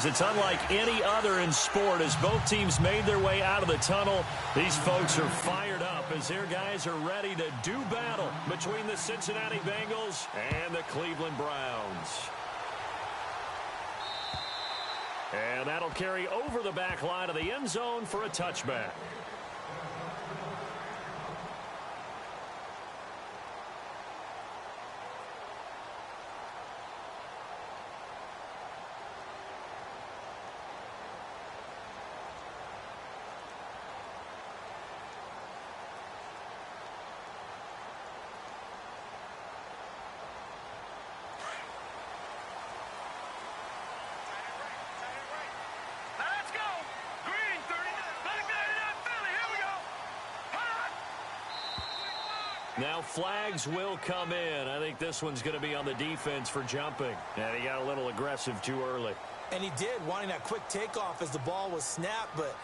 It's unlike any other in sport as both teams made their way out of the tunnel. These folks are fired up as their guys are ready to do battle between the Cincinnati Bengals and the Cleveland Browns. And that'll carry over the back line of the end zone for a touchback. Now flags will come in. I think this one's going to be on the defense for jumping. And he got a little aggressive too early. And he did, wanting that quick takeoff as the ball was snapped. But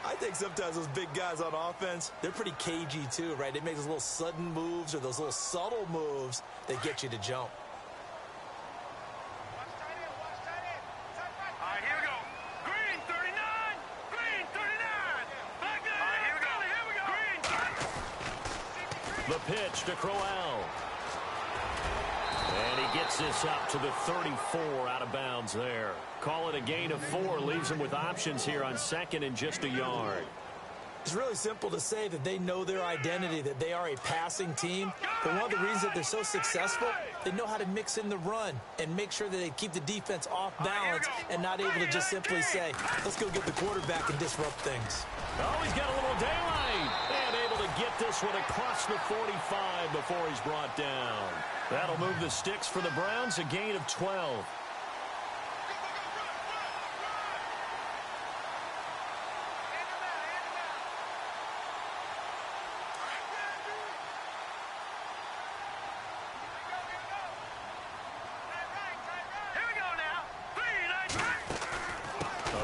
I think sometimes those big guys on offense, they're pretty cagey too, right? They make those little sudden moves or those little subtle moves that get you to jump. The pitch to Crowell. And he gets this up to the 34 out of bounds there. Call it a gain of 4. Leaves him with options here on second and just a yard. It's really simple to say that they know their identity, that they are a passing team. But one of the reasons that they're so successful, they know how to mix in the run and make sure that they keep the defense off balance and not able to just simply say, let's go get the quarterback and disrupt things. Oh, he's got a little daylight. And able to get this one across the 45 before he's brought down. That'll move the sticks for the Browns, a gain of 12.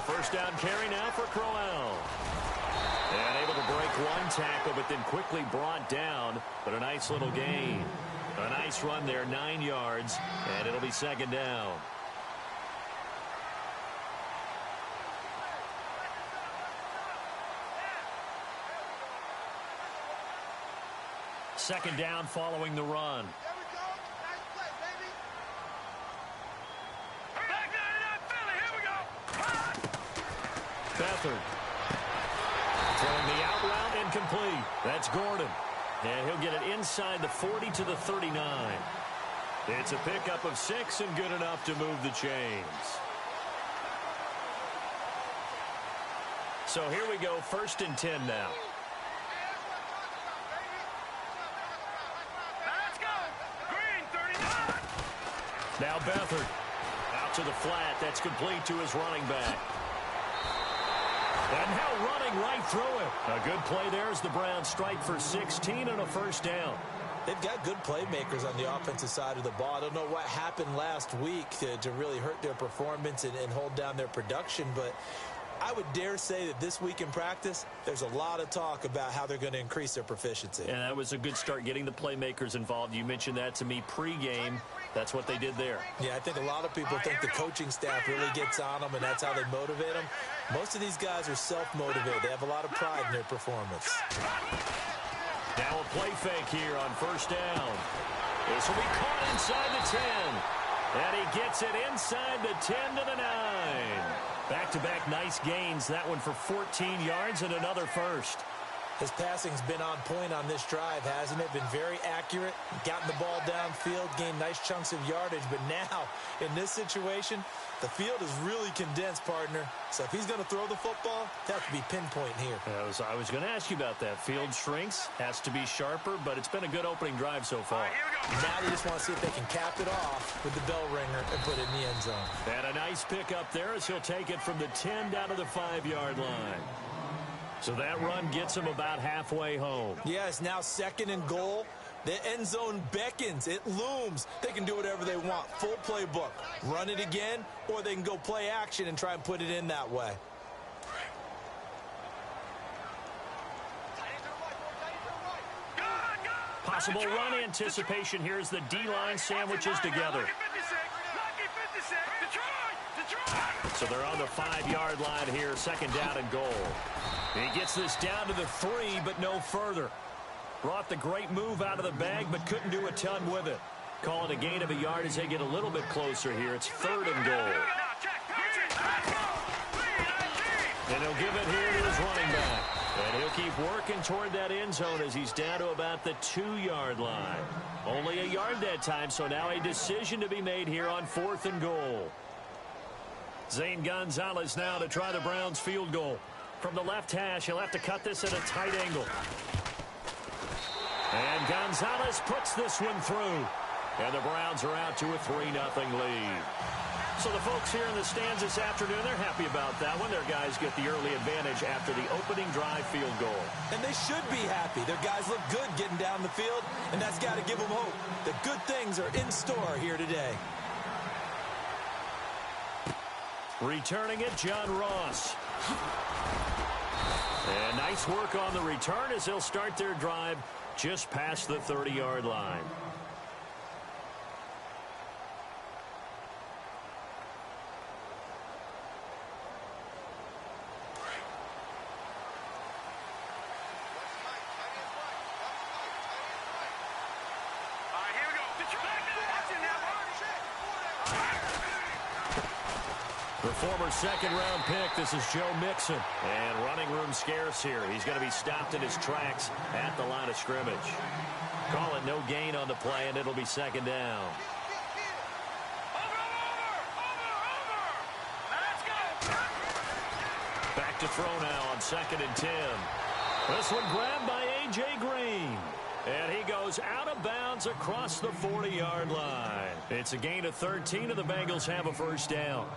First down carry now for Crowell. And able to break one tackle, but then quickly brought down. But a nice little gain. A nice run there, 9 yards. And it'll be second down. Second down following the run. Beathard. Throwing the out route incomplete. That's Gordon. And he'll get it inside the 40 to the 39. It's a pickup of 6 and good enough to move the chains. So here we go, 1st and 10 now. Let's go. Green 39. Now Beathard. Out to the flat. That's complete to his running back. And now running right through it. A good play there as the Browns strike for 16 and a first down. They've got good playmakers on the offensive side of the ball. I don't know what happened last week to really hurt their performance and hold down their production, but I would dare say that this week in practice, there's a lot of talk about how they're going to increase their proficiency. And that was a good start, getting the playmakers involved. You mentioned that to me pregame. That's what they did there. Yeah, I think a lot of people think the coaching staff really gets on them, and that's how they motivate them. Most of these guys are self-motivated. They have a lot of pride in their performance. Now a play fake here on first down. This will be caught inside the 10. And he gets it inside the 10 to the 9. Back-to-back nice gains. That one for 14 yards and another first. His passing's been on point on this drive, hasn't it? Been very accurate, gotten the ball downfield, gained nice chunks of yardage. But now, in this situation, the field is really condensed, partner. So if he's going to throw the football, that could be pinpoint here. I was going to ask you about that. Field shrinks, has to be sharper, but it's been a good opening drive so far. Now they just want to see if they can cap it off with the bell ringer and put it in the end zone. And a nice pickup there as he'll take it from the 10 down to the 5-yard line. So that run gets him about halfway home. Yeah, it's now 2nd and goal. The end zone beckons. It looms. They can do whatever they want. Full playbook. Run it again, or they can go play action and try and put it in that way. Possible run anticipation here as the D-line sandwiches together. So they're on the 5-yard line here, second down and goal. He gets this down to the 3, but no further. Brought the great move out of the bag, but couldn't do a ton with it. Calling a gain of a yard as they get a little bit closer here. It's third and goal. And he'll give it here to his running back. And he'll keep working toward that end zone as he's down to about the 2-yard line. Only a yard that time, so now a decision to be made here on 4th and goal. Zane Gonzalez now to try the Browns field goal. From the left hash, he'll have to cut this at a tight angle. And Gonzalez puts this one through. And the Browns are out to a 3-0 lead. So the folks here in the stands this afternoon, they're happy about that one. Their guys get the early advantage after the opening drive field goal. And they should be happy. Their guys look good getting down the field, and that's got to give them hope. The good things are in store here today. Returning it, John Ross. And nice work on the return as they'll start their drive just past the 30-yard line. The former second-round pick, this is Joe Mixon. And running room scarce here. He's going to be stopped in his tracks at the line of scrimmage. Call it no gain on the play, and it'll be second down. Back to throw now on 2nd and 10. This one grabbed by A.J. Green. And he goes out of bounds across the 40-yard line. It's a gain of 13, and the Bengals have a first down.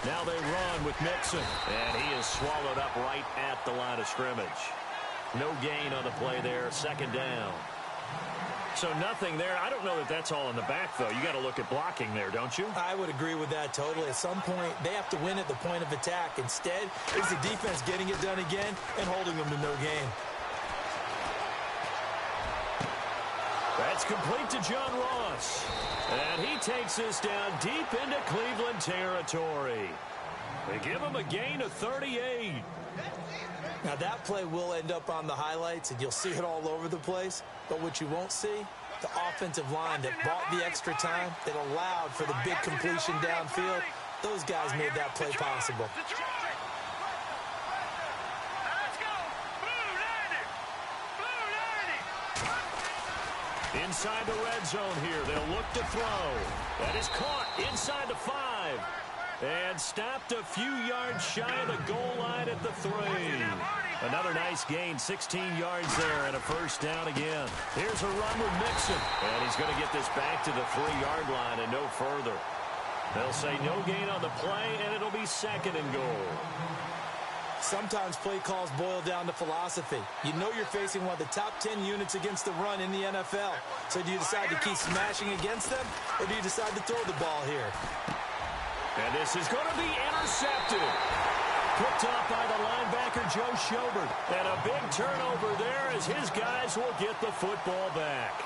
Now they run with Mixon, and he is swallowed up right at the line of scrimmage. No gain on the play there, second down. So nothing there. I don't know that that's all in the back, though. You got to look at blocking there, don't you? I would agree with that totally. At some point, they have to win at the point of attack. Instead, it's the defense getting it done again and holding them to no gain. That's complete to John Ross. And he takes this down deep into Cleveland territory. They give him a gain of 38. Now, that play will end up on the highlights, and you'll see it all over the place. But what you won't see, the offensive line that bought the extra time, that allowed for the big completion downfield, those guys made that play possible. Inside the red zone here, they'll look to throw. That is caught inside the 5. And stopped a few yards shy of the goal line at the 3. Another nice gain, 16 yards there, and a first down again. Here's a run with Mixon. And he's going to get this back to the 3-yard line and no further. They'll say no gain on the play, and it'll be second and goal. Sometimes play calls boil down to philosophy. You know you're facing one of the top 10 units against the run in the NFL. So do you decide to keep smashing against them, or do you decide to throw the ball here? And this is going to be intercepted. Picked off by the linebacker, Joe Schobert. And a big turnover there as his guys will get the football back.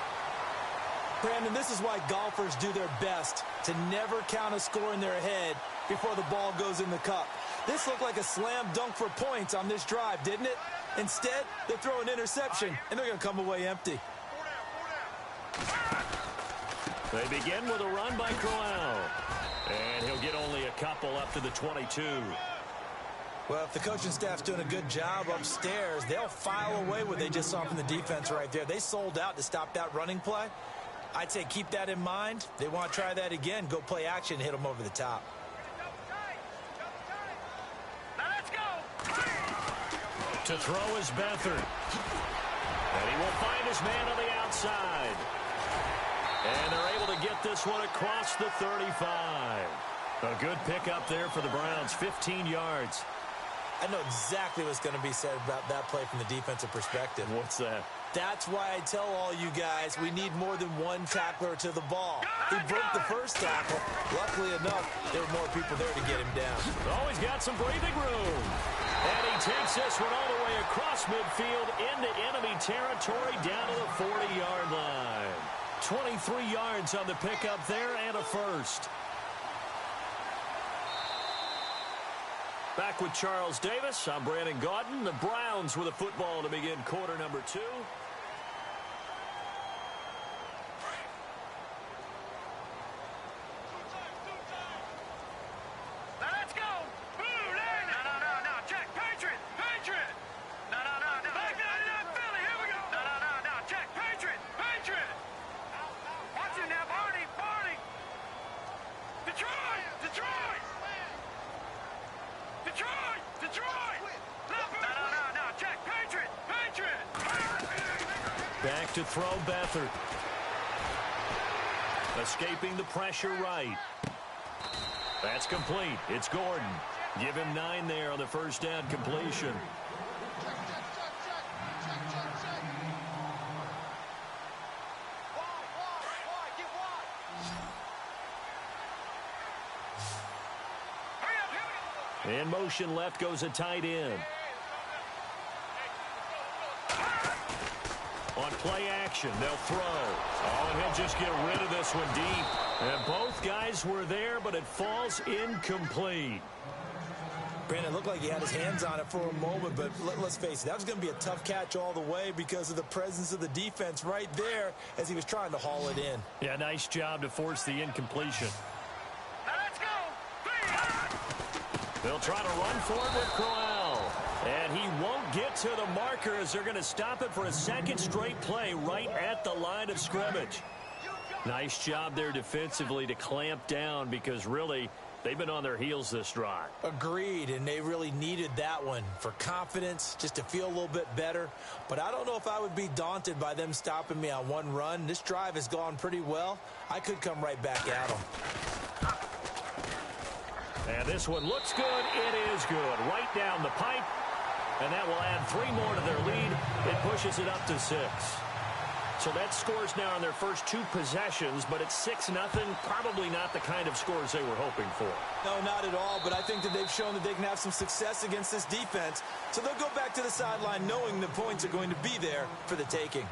Brandon, this is why golfers do their best to never count a score in their head before the ball goes in the cup. This looked like a slam dunk for points on this drive, didn't it? Instead, they throw an interception, and they're going to come away empty. They begin with a run by Crowell. And he'll get only a couple up to the 22. Well, if the coaching staff's doing a good job upstairs, they'll file away what they just saw from the defense right there. They sold out to stop that running play. I'd say keep that in mind. They want to try that again. Go play action, hit them over the top. To throw is Beathard. And he will find his man on the outside. And they're able to get this one across the 35. A good pickup there for the Browns, 15 yards. I know exactly what's going to be said about that play from the defensive perspective. What's that? That's why I tell all you guys we need more than one tackler to the ball. He broke the first tackle. Luckily enough, there were more people there to get him down. Always got some breathing room. And he takes this one all the way across midfield into enemy territory down to the 40-yard line. 23 yards on the pickup there and a first. Back with Charles Davis. I'm Brandon Gaudin. The Browns with a football to begin quarter number 2. Let's go! No, check, Patriot! No, back down Philly, here we go! No, check, Patriot! Watch it now, Barney! Detroit! No, check, Patriot! Back to throw Beathard. Escaping the pressure right. That's complete. It's Gordon. Give him 9 there on the first down completion. In motion left goes a tight end. On play action, they'll throw. Oh, and he'll just get rid of this one deep. And both guys were there, but it falls incomplete. Brandon, it looked like he had his hands on it for a moment, but let's face it, that was going to be a tough catch all the way because of the presence of the defense right there as he was trying to haul it in. Yeah, nice job to force the incompletion. Let's go! They'll try to run for it with Crowell. And he won't get to the marker as they're going to stop it for a second straight play right at the line of scrimmage. Nice job there defensively to clamp down because really they've been on their heels this drive. Agreed, and they really needed that one for confidence, just to feel a little bit better. But I don't know if I would be daunted by them stopping me on one run. This drive has gone pretty well. I could come right back at them. And this one looks good. It is good. Right down the pipe. And that will add 3 more to their lead. It pushes it up to 6. So that scores now on their first 2 possessions, but it's 6-0. Probably not the kind of scores they were hoping for. No, not at all, but I think that they've shown that they can have some success against this defense. So they'll go back to the sideline knowing the points are going to be there for the taking.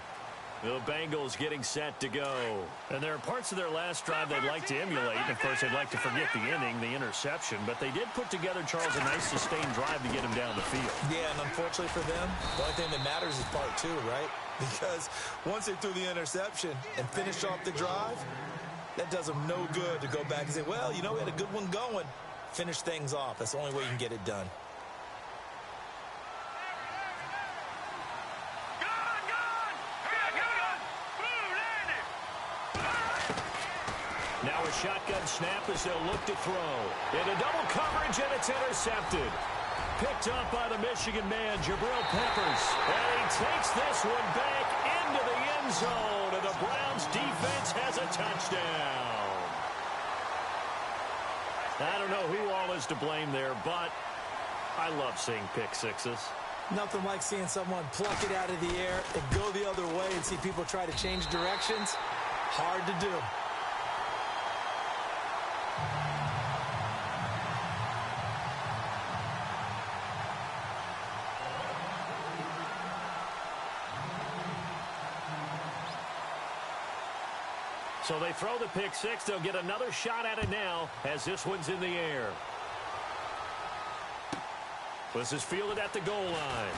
The Bengals getting set to go. And there are parts of their last drive they'd like to emulate. And of course, they'd like to forget the inning, the interception. But they did put together, Charles, a nice sustained drive to get him down the field. Yeah, and unfortunately for them, the only thing that matters is part 2, right? Because once they threw the interception and finished off the drive, that does them no good to go back and say, well, you know, we had a good one going. Finish things off. That's the only way you can get it done. Now a shotgun snap as they'll look to throw. Into double coverage, and it's intercepted. Picked up by the Michigan man, Jabril Peppers. And he takes this one back into the end zone. And the Browns defense has a touchdown. I don't know who all is to blame there, but I love seeing pick sixes. Nothing like seeing someone pluck it out of the air and go the other way and see people try to change directions. Hard to do. So they throw the pick six. They'll get another shot at it now as this one's in the air. This is fielded at the goal line.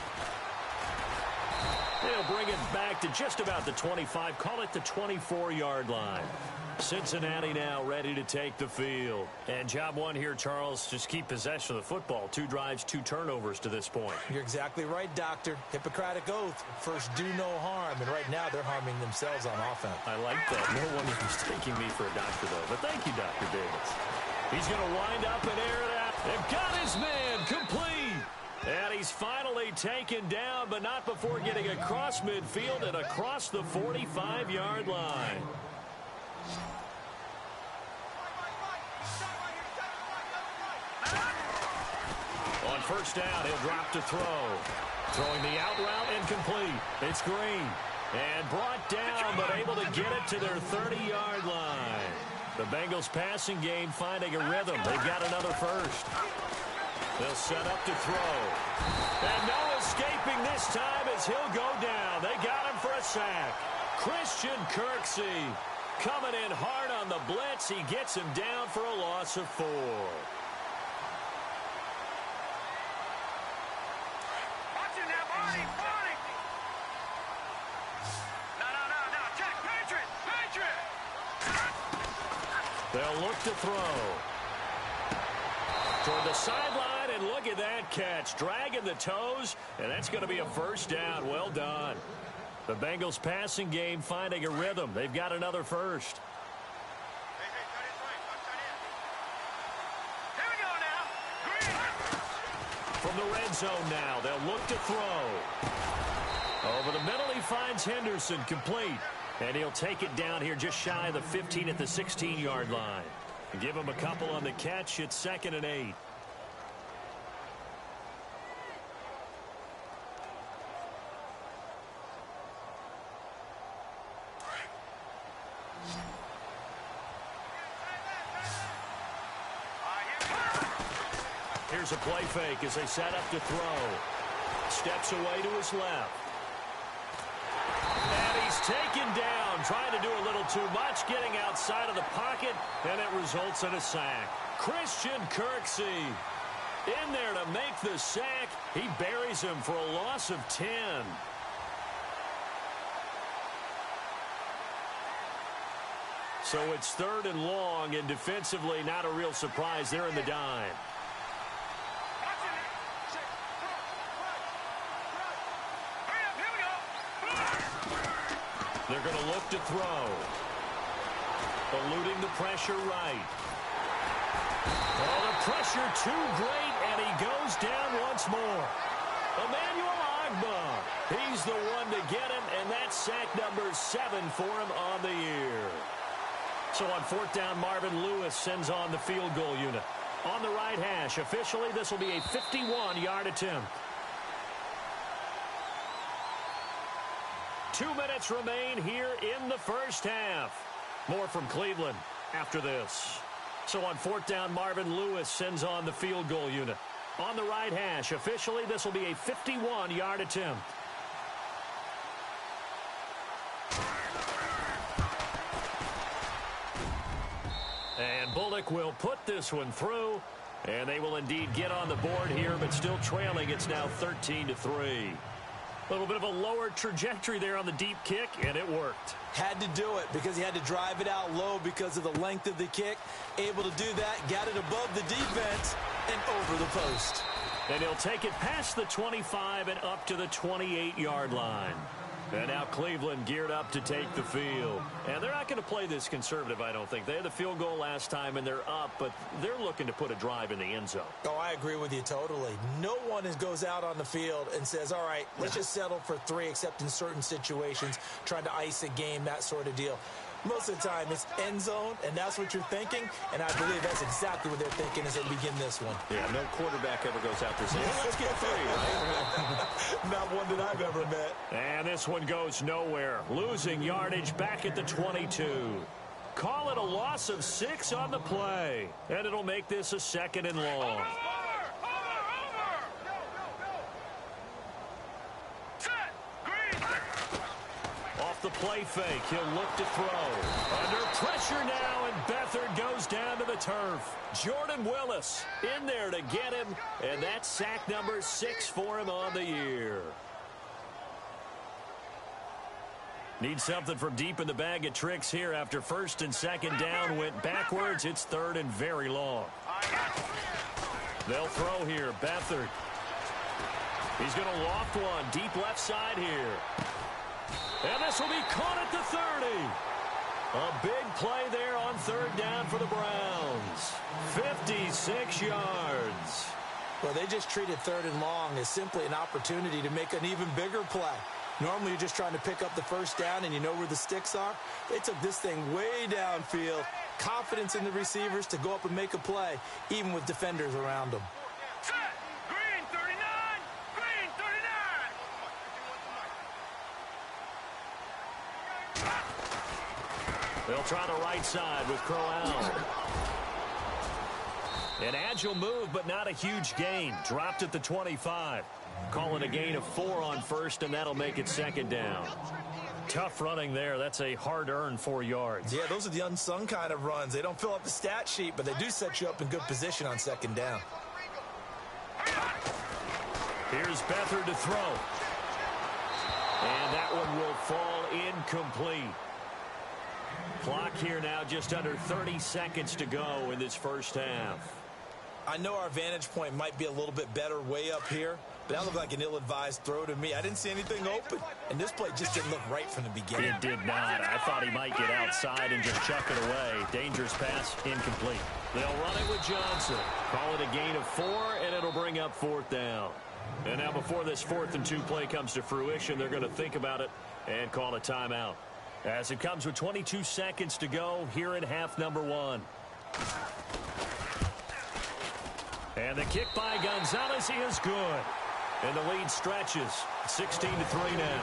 They'll bring it back to just about the 25. Call it the 24-yard line. Cincinnati now ready to take the field. And job one here, Charles, just keep possession of the football. 2 drives, 2 turnovers to this point. You're exactly right, Doctor. Hippocratic oath. First, do no harm. And right now, they're harming themselves on offense. I like that. No one is mistaking me for a doctor, though. But thank you, Dr. Davis. He's going to wind up and air it out. They've got his man complete. And he's finally taken down, but not before getting across midfield and across the 45-yard line. On first down, he'll drop to throw. Throwing the out route incomplete. It's Green. And brought down, but able to get it to their 30-yard line. The Bengals passing game finding a rhythm. They've got another first. They'll set up to throw. And no escaping this time as he'll go down. They got him for a sack. Christian Kirksey coming in hard on the blitz. He gets him down for a loss of 4. They'll look to throw. Toward the sideline, and look at that catch. Dragging the toes, and that's going to be a first down. Well done. The Bengals passing game finding a rhythm. They've got another first. Here we go now. Green. From the red zone now, they'll look to throw. Over the middle, he finds Henderson, complete. And he'll take it down here just shy of the 15 at the 16-yard line. Give him a couple on the catch. It's 2nd and 8. Here's a play fake as they set up to throw. Steps away to his left. And he's taken down, trying to do a little too much, getting outside of the pocket, and it results in a sack. Christian Kirksey in there to make the sack. He buries him for a loss of 10. So it's 3rd and long, and defensively not a real surprise. They're in the dime. They're going to look to throw. Eluding the pressure right. Oh, the pressure too great, and he goes down once more. Emmanuel Ogbah, he's the one to get him, and that's sack number 7 for him on the year. So on 4th down, Marvin Lewis sends on the field goal unit. On the right hash, officially this will be a 51-yard attempt. 2 minutes remain here in the first half. More from Cleveland after this. So on 4th down, Marvin Lewis sends on the field goal unit. On the right hash, officially this will be a 51-yard attempt. And Bullock will put this one through, and they will indeed get on the board here, but still trailing. It's now 13-3. A little bit of a lower trajectory there on the deep kick, and it worked. Had to do it because he had to drive it out low because of the length of the kick. Able to do that, got it above the defense and over the post. And he'll take it past the 25 and up to the 28-yard line. And now Cleveland geared up to take the field. And they're not going to play this conservative, I don't think. They had the field goal last time, and they're up, but they're looking to put a drive in the end zone. Oh, I agree with you totally. No one goes out on the field and says, all right, let's just settle for 3, except in certain situations, trying to ice a game, that sort of deal. Most of the time, it's end zone, and that's what you're thinking, and I believe that's exactly what they're thinking as they begin this one. Yeah, no quarterback ever goes out there saying, hey, let's get 3, right? Not one that I've ever met. And this one goes nowhere. Losing yardage back at the 22. Call it a loss of 6 on the play, and it'll make this a 2nd and long. Off the play fake, he'll look to throw. Under pressure now, and Beathard goes down to the turf. Jordan Willis in there to get him, and that's sack number 6 for him on the year. Need something from deep in the bag of tricks here after 1st and 2nd down went backwards. It's 3rd and very long. They'll throw here. Beathard. He's going to loft one deep left side here. And this will be caught at the 30. A big play there on 3rd down for the Browns. 56 yards. Well, they just treated 3rd and long as simply an opportunity to make an even bigger play. Normally, you're just trying to pick up the 1st down and you know where the sticks are. They took this thing way downfield. Confidence in the receivers to go up and make a play, even with defenders around them. Set. Green 39. Green 39. They'll try the right side with Crowell. An agile move, but not a huge gain. Dropped at the 25. Call it a gain of 4 on first, and that'll make it second down. Tough running there. That's a hard-earned 4 yards. Yeah, those are the unsung kind of runs. They don't fill up the stat sheet, but they do set you up in good position on second down. Here's Beathard to throw. And that one will fall incomplete. Clock here now just under 30 seconds to go in this first half. I know our vantage point might be a little bit better way up here, but that looked like an ill-advised throw to me. I didn't see anything open, and this play just didn't look right from the beginning. It did not. I thought he might get outside and just chuck it away. Dangerous pass, incomplete. They'll run it with Johnson. Call it a gain of 4, and it'll bring up 4th down. And now before this 4th and 2 play comes to fruition, they're going to think about it and call a timeout. As it comes with 22 seconds to go here in half number 1. And the kick by Gonzalez is good. And the lead stretches. 16-3 now.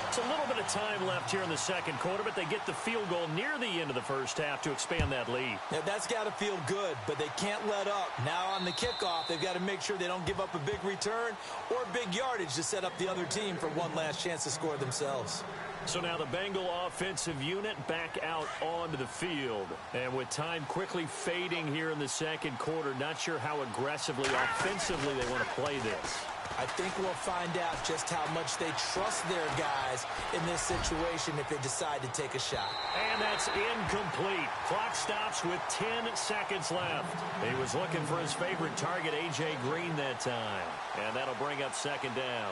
It's a little bit of time left here in the second quarter, but they get the field goal near the end of the first half to expand that lead. Now, that's got to feel good, but they can't let up. Now on the kickoff, they've got to make sure they don't give up a big return or big yardage to set up the other team for one last chance to score themselves. So now the Bengal offensive unit back out onto the field. And with time quickly fading here in the second quarter, not sure how aggressively, offensively they want to play this. I think we'll find out just how much they trust their guys in this situation if they decide to take a shot. And that's incomplete. Clock stops with 10 seconds left. He was looking for his favorite target, A.J. Green, that time. And that'll bring up second down.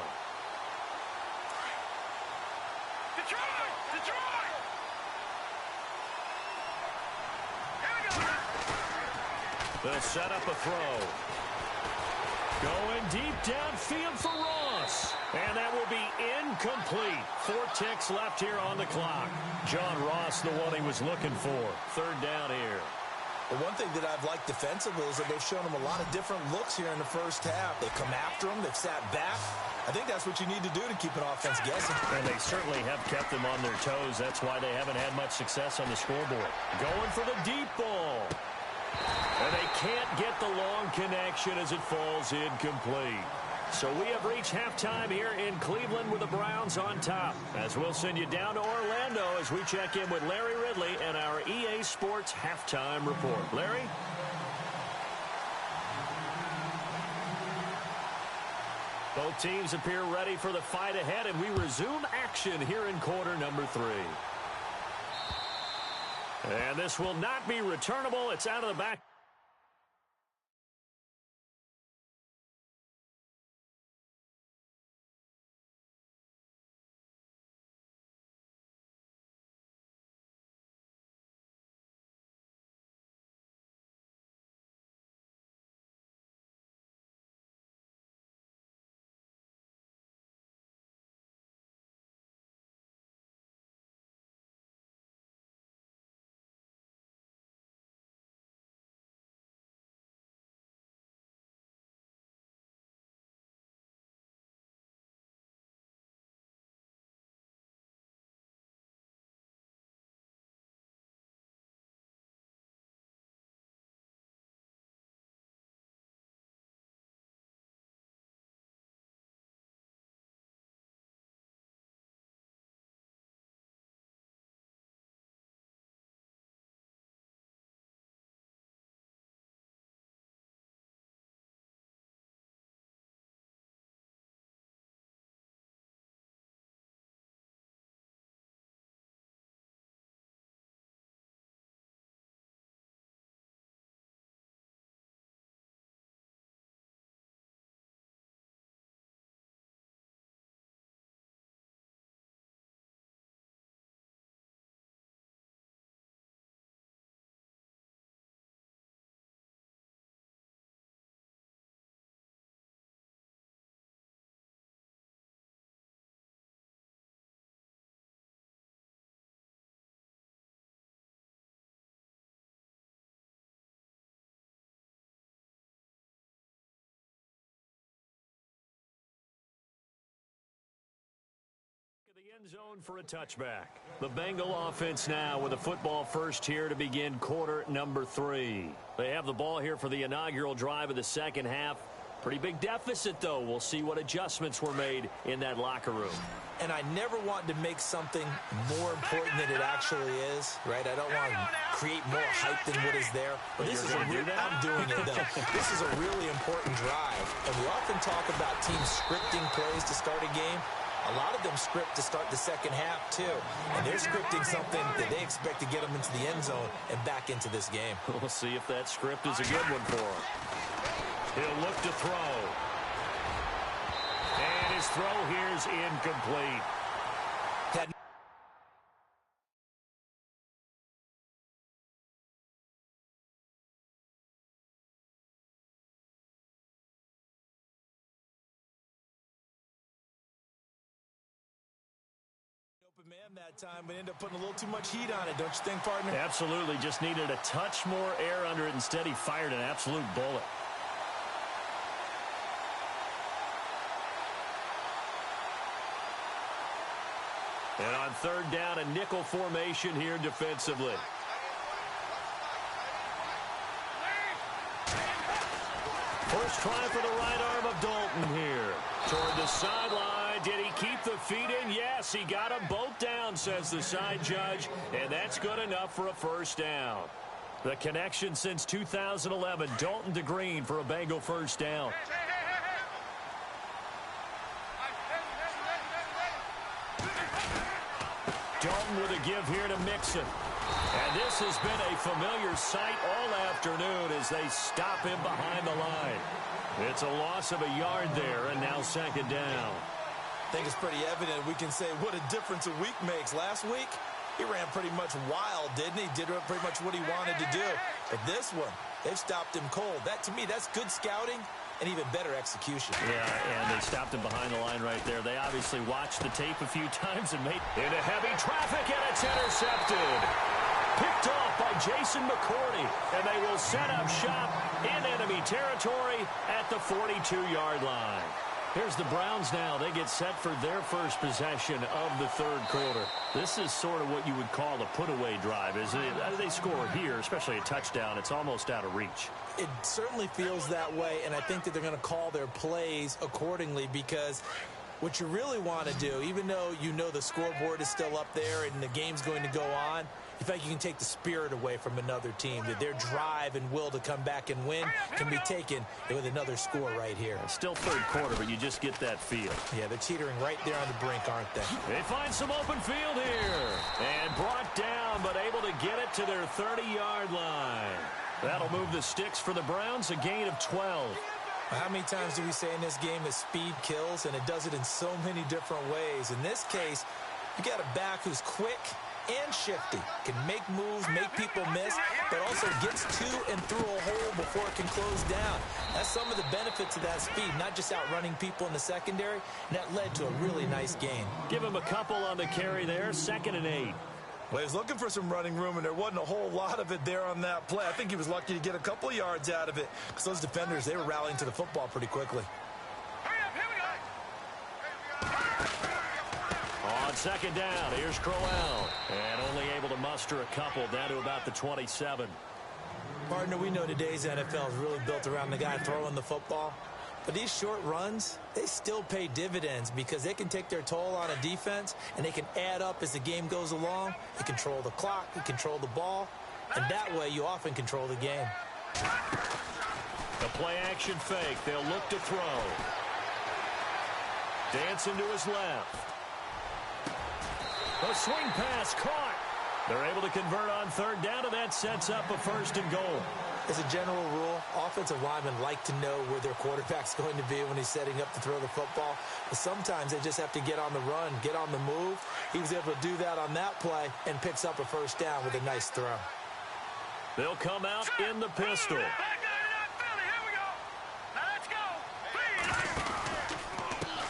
They'll set up a throw. Going deep downfield for Ross. And that will be incomplete. 4 ticks left here on the clock. John Ross, the one he was looking for. Third down here. The one thing that I've liked defensively is that they've shown them a lot of different looks here in the first half. They come after them. They've sat back. I think that's what you need to do to keep an offense guessing. And they certainly have kept them on their toes. That's why they haven't had much success on the scoreboard. Going for the deep ball. And they can't get the long connection as it falls incomplete. So we have reached halftime here in Cleveland with the Browns on top. As we'll send you down to Orlando as we check in with Larry Ridley and our EA Sports halftime report. Larry? Both teams appear ready for the fight ahead, and we resume action here in quarter number 3. And this will not be returnable. It's out of the back. End zone for a touchback. The Bengal offense now with a football first here to begin quarter number 3. They have the ball here for the inaugural drive of the second half. Pretty big deficit, though. We'll see what adjustments were made in that locker room. And I never want to make something more important than it actually is, right? I don't want to create more hype than what is there. But this is I'm doing it, though. This is a really important drive. And we often talk about teams scripting plays to start a game. A lot of them script to start the second half, too. And they're scripting something that they expect to get them into the end zone and back into this game. We'll see if that script is a good one for him. He'll look to throw. And his throw here is incomplete. Open man that time, but ended up putting a little too much heat on it, don't you think, partner? Absolutely. Just needed a touch more air under it. Instead, he fired an absolute bullet. And on third down, a nickel formation here defensively. First try for the right arm of Dalton here. Toward the sideline. Did he keep the feet in? Yes, he got them both down, says the side judge. And that's good enough for a first down. The connection since 2011. Dalton to Green for a Bengal first down. Dalton with a give here to Mixon. And this has been a familiar sight all afternoon as they stop him behind the line. It's a loss of a yard there, and now second down. I think it's pretty evident. We can say what a difference a week makes. Last week, he ran pretty much wild, didn't he? Did pretty much what he wanted to do. But this one, they've stopped him cold. That, to me, that's good scouting and even better execution. Yeah, and they stopped him behind the line right there. They obviously watched the tape a few times and made into heavy traffic, and it's intercepted. Picked off by Jason McCourty, and they will set up shop in enemy territory at the 42-yard line. Here's the Browns now. They get set for their first possession of the third quarter. This is sort of what you would call a put-away drive, isn't it? As they score here, especially a touchdown, it's almost out of reach. It certainly feels that way, and I think that they're going to call their plays accordingly because what you really want to do, even though you know the scoreboard is still up there and the game's going to go on, in fact, you can take the spirit away from another team. That their drive and will to come back and win can be taken with another score right here. It's still third quarter, but you just get that feel. Yeah, they're teetering right there on the brink, aren't they? They find some open field here. And brought down, but able to get it to their 30-yard line. That'll move the sticks for the Browns, a gain of 12. How many times do we say in this game that speed kills, and it does it in so many different ways? In this case, you got a back who's quick and shifty, can make moves, make people miss, but also gets to and through a hole before it can close down. That's some of the benefits of that speed, not just outrunning people in the secondary, and that led to a really nice gain. Give him a couple on the carry there, 2nd and 8. Well, he was looking for some running room, and there wasn't a whole lot of it there on that play. I think he was lucky to get a couple yards out of it because those defenders, they were rallying to the football pretty quickly. On second down, here's Crowell. And only able to muster a couple down to about the 27. Partner, we know today's NFL is really built around the guy throwing the football. But these short runs, they still pay dividends because they can take their toll on a defense, and they can add up as the game goes along. You control the clock, you control the ball, and that way you often control the game. The play-action fake. They'll look to throw. Dancing to his left. The swing pass caught. They're able to convert on third down, and that sets up a 1st and goal. As a general rule, offensive linemen like to know where their quarterback's going to be when he's setting up to throw the football. But sometimes they just have to get on the run, get on the move. He was able to do that on that play and picks up a 1st down with a nice throw. They'll come out in the pistol.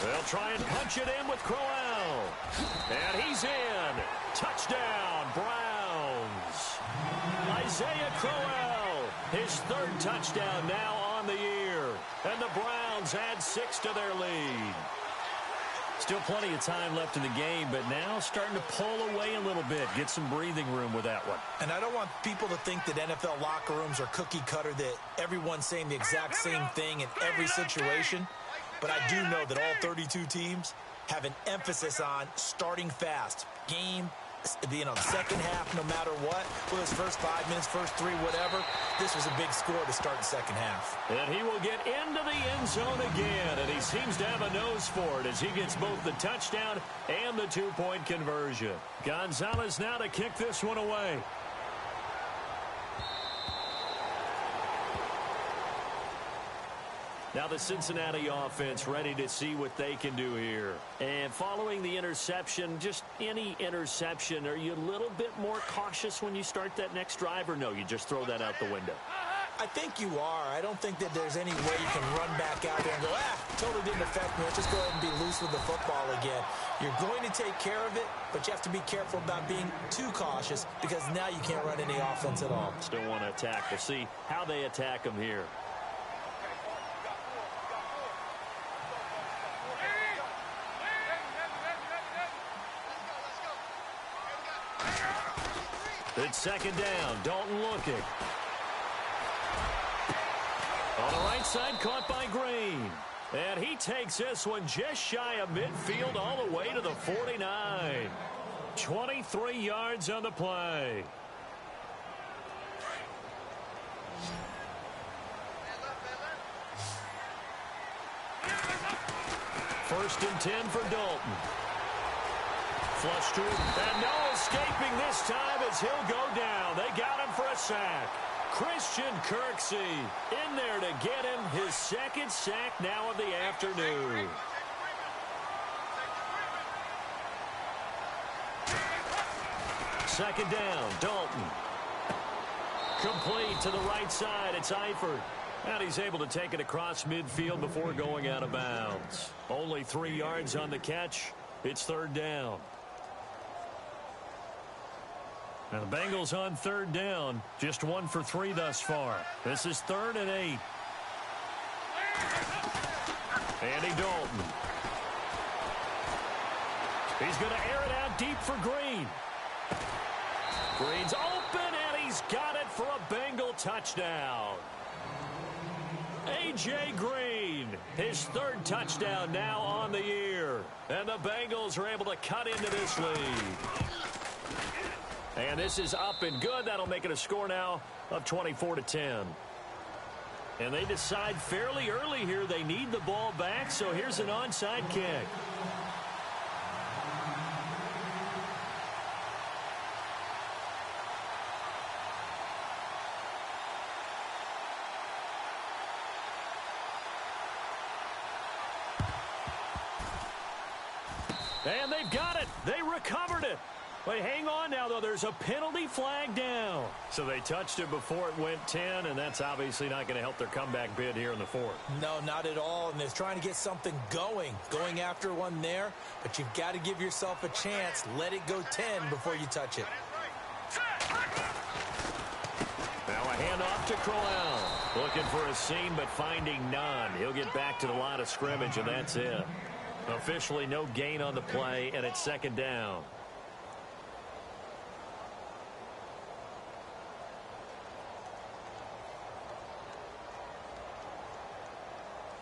They'll try and punch it in with Crowell. And he's in. Touchdown, Browns. Isaiah Crowell, his 3rd touchdown now on the year. And the Browns add 6 to their lead. Still plenty of time left in the game, but now starting to pull away a little bit. Get some breathing room with that one. And I don't want people to think that NFL locker rooms are cookie cutter, that everyone's saying the exact same thing in every situation. But I do know that all 32 teams have an emphasis on starting fast. Game being on the second half no matter what. Well, his first 5 minutes, first 3, whatever. This was a big score to start the second half. And he will get into the end zone again, and he seems to have a nose for it as he gets both the touchdown and the two-point conversion. Gonzalez now to kick this one away. Now the Cincinnati offense ready to see what they can do here. And following the interception, just any interception, are you a little bit more cautious when you start that next drive, or no, you just throw that out the window? I think you are. I don't think that there's any way you can run back out there and go, totally didn't affect me. Let's just go ahead and be loose with the football again. You're going to take care of it, but you have to be careful about being too cautious because now you can't run any offense at all. Still want to attack. We'll see how they attack them here. It's second down. Dalton looking. On the right side, caught by Green. And he takes this one just shy of midfield all the way to the 49. 23 yards on the play. First and 10 for Dalton. Flush to him, and no escaping this time as he'll go down. They got him for a sack. Christian Kirksey in there to get him his second sack now of the afternoon. Second down, Dalton. Complete to the right side, it's Eifert. And he's able to take it across midfield before going out of bounds. Only 3 yards on the catch. It's third down. Now the Bengals on third down, just 1 for 3 thus far. This is 3rd and 8. Andy Dalton. He's going to air it out deep for Green. Green's open, and he's got it for a Bengal touchdown. A.J. Green, his 3rd touchdown now on the year. And the Bengals are able to cut into this lead. And this is up and good. That'll make it a score now of 24-10. And they decide fairly early here they need the ball back, so here's an onside kick. And they've got it. They recovered it. Wait, hang on now, though. There's a penalty flag down. So they touched it before it went 10, and that's obviously not going to help their comeback bid here in the 4th. No, not at all. And they're trying to get something going after one there. But you've got to give yourself a chance. Let it go 10 before you touch it. Now a handoff to Crowell. Looking for a seam, but finding none. He'll get back to the line of scrimmage, and that's it. Officially no gain on the play, and it's second down.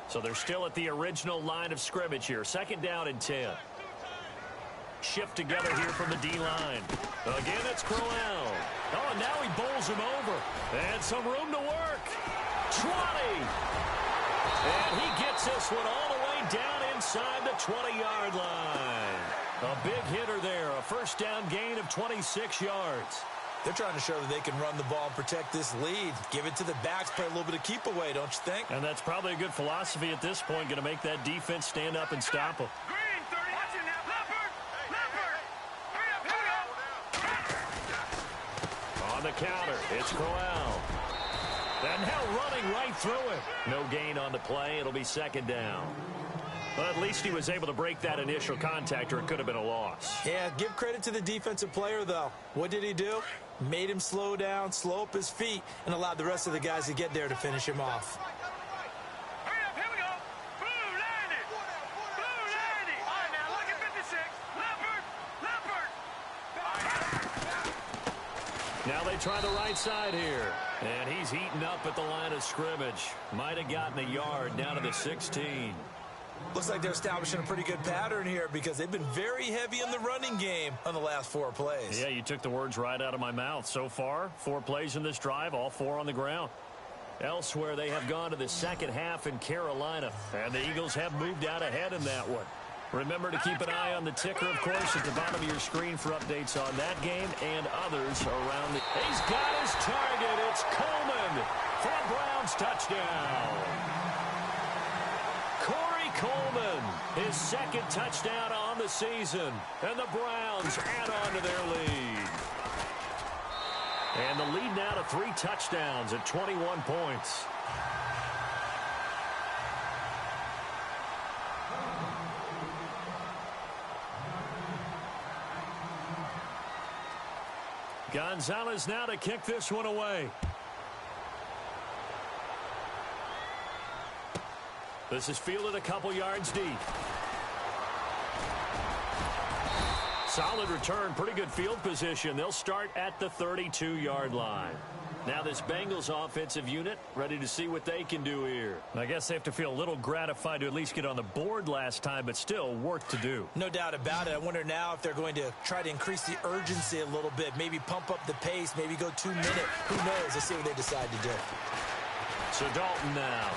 So they're still at the original line of scrimmage here. Second down and 10. Shift together here from the D-line. Again, it's Crowell. Oh, and now he bowls him over. And some room to work. 20. And he gets this one all the way down inside the 20-yard line. A big hitter there. A first down gain of 26 yards. They're trying to show that they can run the ball and protect this lead. Give it to the backs, play a little bit of keep away, don't you think? And that's probably a good philosophy at this point, going to make that defense stand up and stop them. Green, 30. Watch it now. Leopard. Hurry up. On the counter, it's Crowell. And now running right through it. No gain on the play. It'll be second down. But at least he was able to break that initial contact, or it could have been a loss. Yeah, give credit to the defensive player, though. What did he do? Made him slow down, slow up his feet, and allowed the rest of the guys to get there to finish him off. Hurry up. Here we go. Blue landed. Blue landed. All right, now look Now they try the right side here. And he's heating up at the line of scrimmage. Might have gotten a yard down to the 16. Looks like they're establishing a pretty good pattern here because they've been very heavy in the running game on the last 4 plays. Yeah, you took the words right out of my mouth. So far, 4 plays in this drive, all 4 on the ground. Elsewhere, they have gone to the second half in Carolina, and the Eagles have moved out ahead in that one. Remember to keep an eye on the ticker, of course, at the bottom of your screen for updates on that game and others around the... He's got his target. It's Coleman for a Browns touchdown. Corey Coleman, his second touchdown on the season, and the Browns add on to their lead. And the lead now to 3 touchdowns at 21 points. Gonzalez now to kick this one away. This is fielded a couple yards deep. Solid return, pretty good field position. They'll start at the 32-yard line. Now this Bengals offensive unit ready to see what they can do here. I guess they have to feel a little gratified to at least get on the board last time, but still work to do. No doubt about it. I wonder now if they're going to try to increase the urgency a little bit, maybe pump up the pace, maybe go 2 minute. Who knows? Let's see what they decide to do. So Dalton now.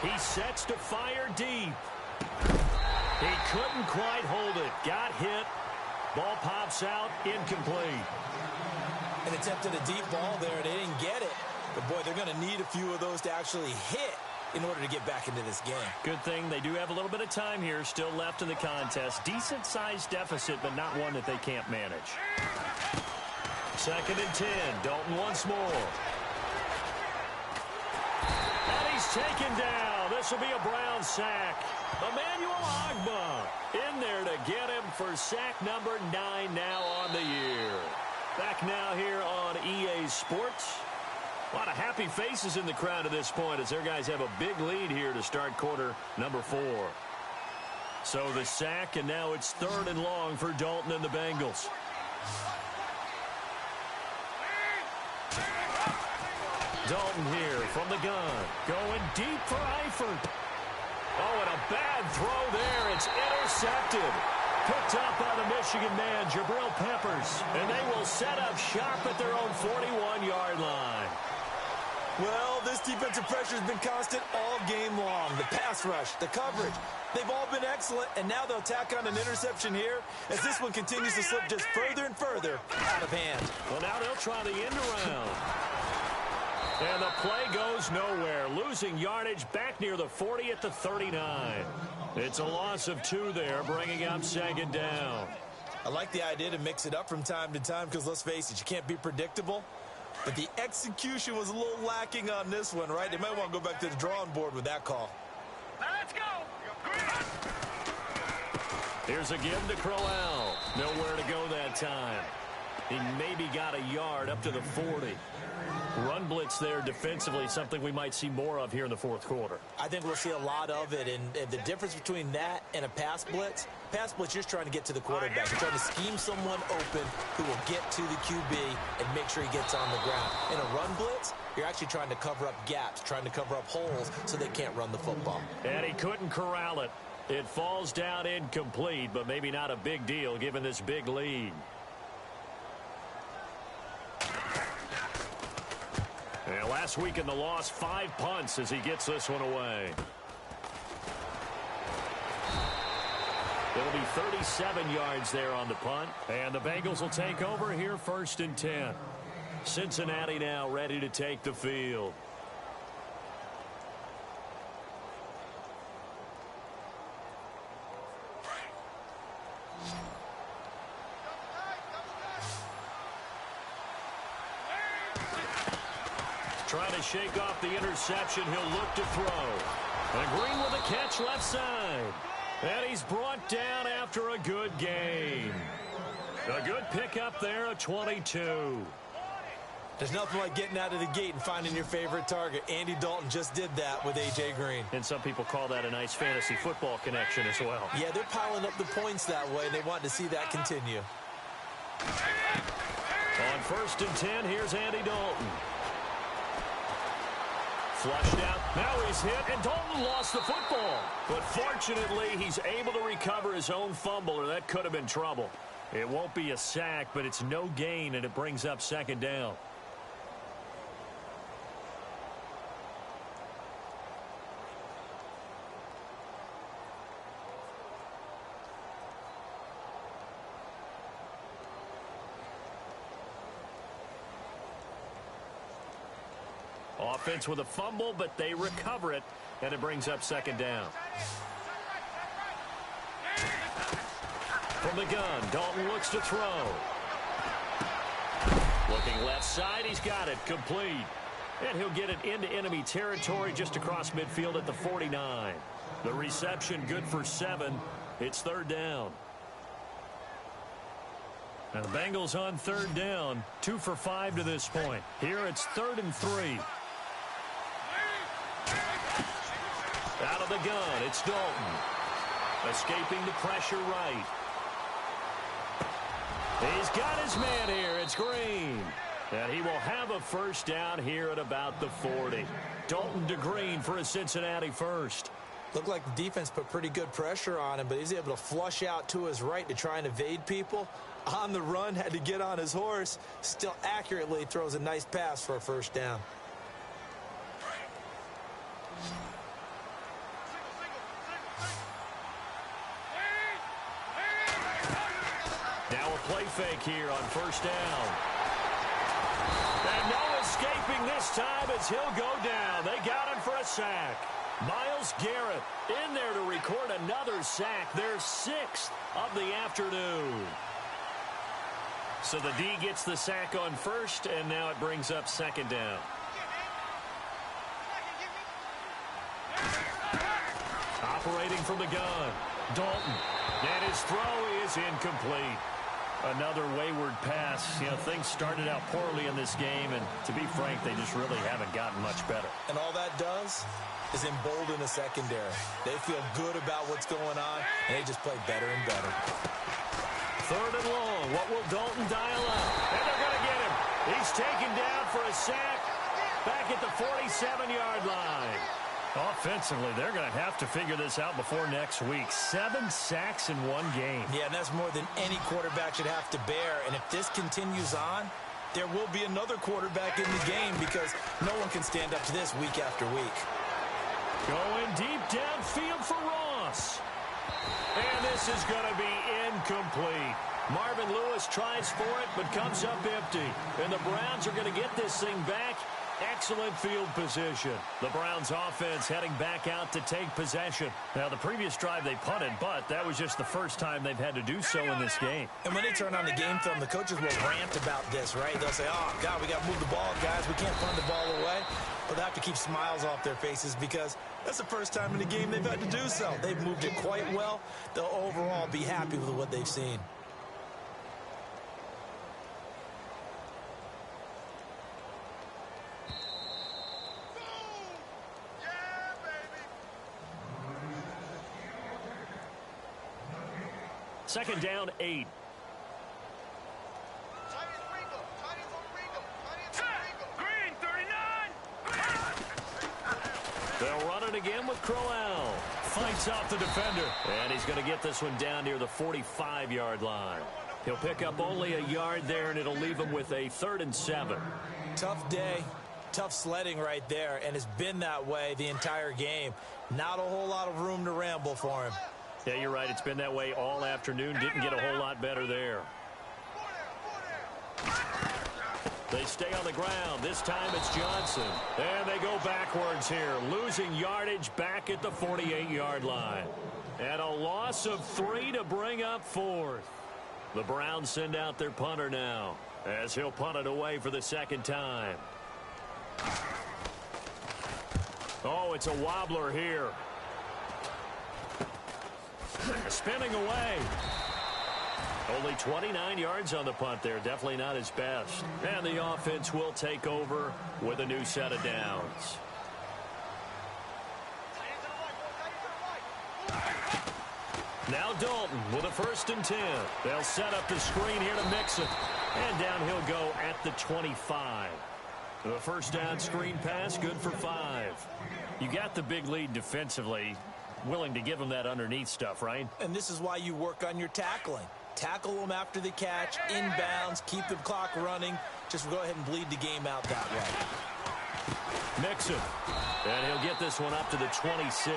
He sets to fire deep. He couldn't quite hold it. Got hit. Ball pops out, incomplete. An attempt at a deep ball there. They didn't get it. But, boy, they're going to need a few of those to actually hit in order to get back into this game. Good thing they do have a little bit of time here still left in the contest. Decent-sized deficit, but not one that they can't manage. 2nd and 10. Dalton once more. And he's taken down. This will be a Brown sack. Emmanuel Ogbah in there to get him for sack number 9 now on the year. Back now here on EA Sports. A lot of happy faces in the crowd at this point as their guys have a big lead here to start quarter number 4. So the sack, and now it's 3rd and long for Dalton and the Bengals. Dalton here from the gun. Going deep for Eifert. Oh, and a bad throw there. It's intercepted. Picked up by the Michigan man, Jabril Peppers. And they will set up shop at their own 41-yard line. Well, this defensive pressure has been constant all game long. The pass rush, the coverage, they've all been excellent, and now they'll tack on an interception here as this one continues to slip just further and further out of hand. Well, now they'll try the end around. And the play goes nowhere. Losing yardage back near the 40 at the 39. It's a loss of 2 there, bringing up 2nd down. I like the idea to mix it up from time to time because, let's face it, you can't be predictable. But the execution was a little lacking on this one, right? They might want to go back to the drawing board with that call. Let's go. Here's a give to Crowell. Nowhere to go that time. He maybe got a yard up to the 40. Run blitz there defensively, something we might see more of here in the 4th quarter. I think we'll see a lot of it, and the difference between that and a pass blitz, you're just trying to get to the quarterback. You're trying to scheme someone open who will get to the QB and make sure he gets on the ground. In a run blitz, you're actually trying to cover up gaps, trying to cover up holes so they can't run the football. And he couldn't corral it. It falls down incomplete, but maybe not a big deal given this big lead. And last week in the loss, 5 punts as he gets this one away. It'll be 37 yards there on the punt. And the Bengals will take over here 1st and 10. Cincinnati now ready to take the field. Trying to shake off the interception. He'll look to throw. And Green with a catch left side. And he's brought down after a good game. A good pickup there, a 22. There's nothing like getting out of the gate and finding your favorite target. Andy Dalton just did that with A.J. Green. And some people call that a nice fantasy football connection as well. Yeah, they're piling up the points that way, and they want to see that continue. On 1st and 10, here's Andy Dalton. Flushed out. Now he's hit, and Dalton lost the football. But fortunately, he's able to recover his own fumble, or that could have been trouble. It won't be a sack, but it's no gain, and it brings up 2nd down. Offense with a fumble, but they recover it, and it brings up 2nd down. From the gun, Dalton looks to throw. Looking left side, he's got it, complete. And he'll get it into enemy territory just across midfield at the 49. The reception good for 7. It's 3rd down. And the Bengals on 3rd down, 2 for 5 to this point. Here it's 3rd and 3. Out of the gun, it's Dalton. Escaping the pressure right. He's got his man here. It's Green. And he will have a 1st down here at about the 40. Dalton to Green for a Cincinnati 1st. Looked like the defense put pretty good pressure on him, but he's able to flush out to his right to try and evade people. On the run, had to get on his horse. Still accurately throws a nice pass for a 1st down. Now a play fake here on 1st down. And no escaping this time as he'll go down. They got him for a sack. Myles Garrett in there to record another sack. Their 6th of the afternoon. So the D gets the sack on 1st, and now it brings up 2nd down. Operating from the gun, Dalton. And his throw is incomplete. Another wayward pass. You know, things started out poorly in this game, and to be frank, they just really haven't gotten much better. And all that does is embolden the secondary. They feel good about what's going on, and they just play better and better. 3rd and long. What will Dalton dial up? And they're going to get him. He's taken down for a sack back at the 47-yard line. Offensively, they're going to have to figure this out before next week. 7 sacks in one game. Yeah, and that's more than any quarterback should have to bear. And if this continues on, there will be another quarterback in the game because no one can stand up to this week after week. Going deep downfield for Ross. And this is going to be incomplete. Marvin Lewis tries for it, but comes up empty. And the Browns are going to get this thing back. Excellent field position. The Browns offense heading back out to take possession. Now, the previous drive they punted, but that was just the first time they've had to do so in this game. And when they turn on the game film, the coaches will rant about this, right? They'll say, oh, God, we got to move the ball, guys. We can't punt the ball away. But they have to keep smiles off their faces because that's the first time in the game they've had to do so. They've moved it quite well. They'll overall be happy with what they've seen. Second down, 8. Green, 39. They'll run it again with Crowell. Fights off the defender. And he's going to get this one down near the 45-yard line. He'll pick up only a yard there, and it'll leave him with a 3rd and 7. Tough day. Tough sledding right there, and it's been that way the entire game. Not a whole lot of room to ramble for him. Yeah, you're right. It's been that way all afternoon. Didn't get a whole lot better there. They stay on the ground. This time it's Johnson. And they go backwards here, losing yardage back at the 48-yard line. And a loss of 3 to bring up 4th. The Browns send out their punter now, as he'll punt it away for the 2nd time. Oh, it's a wobbler here. Spinning away. Only 29 yards on the punt there. Definitely not his best. And the offense will take over with a new set of downs. Now Dalton with a 1st and 10. They'll set up the screen here to Mixon. And down he'll go at the 25. The 1st down screen pass, good for 5. You got the big lead defensively. Willing to give them that underneath stuff, right? And this is why you work on your tackling. Tackle them after the catch, inbounds, keep the clock running. Just go ahead and bleed the game out that way. Mixon. And he'll get this one up to the 26.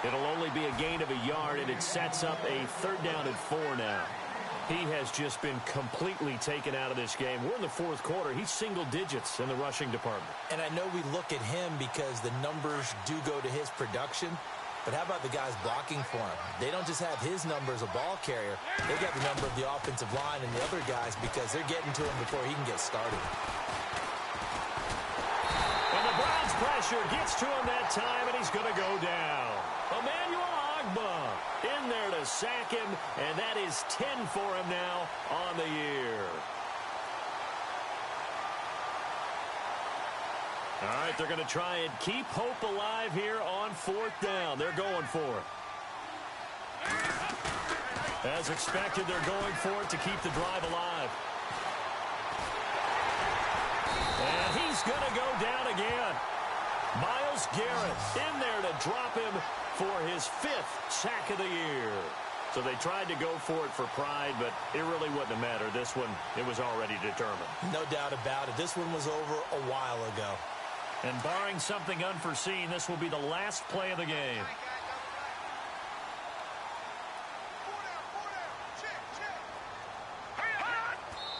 It'll only be a gain of a yard, and it sets up a 3rd down and 4 now. He has just been completely taken out of this game. We're in the 4th quarter. He's single digits in the rushing department. And I know we look at him because the numbers do go to his production. But how about the guys blocking for him? They don't just have his number as a ball carrier. They got the number of the offensive line and the other guys because they're getting to him before he can get started. And the Browns pressure gets to him that time, and he's going to go down. Emmanuel Ogbah in there to sack him, and that is 10 for him now on the year. All right, they're going to try and keep hope alive here on 4th down. They're going for it. As expected, they're going for it to keep the drive alive. And he's going to go down again. Myles Garrett in there to drop him for his 5th sack of the year. So they tried to go for it for pride, but it really wouldn't have mattered. This one, it was already determined. No doubt about it. This one was over a while ago. And barring something unforeseen, this will be the last play of the game.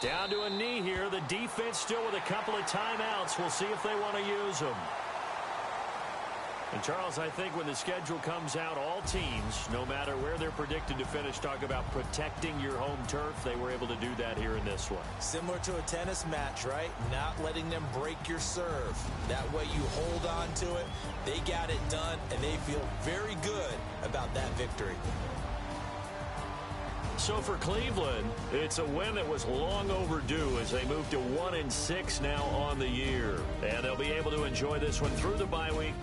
Down to a knee here. The defense still with a couple of timeouts. We'll see if they want to use them. And, Charles, I think when the schedule comes out, all teams, no matter where they're predicted to finish, talk about protecting your home turf. They were able to do that here in this one. Similar to a tennis match, right? Not letting them break your serve. That way you hold on to it. They got it done, and they feel very good about that victory. So for Cleveland, it's a win that was long overdue as they move to 1-6 now on the year. And they'll be able to enjoy this one through the bye week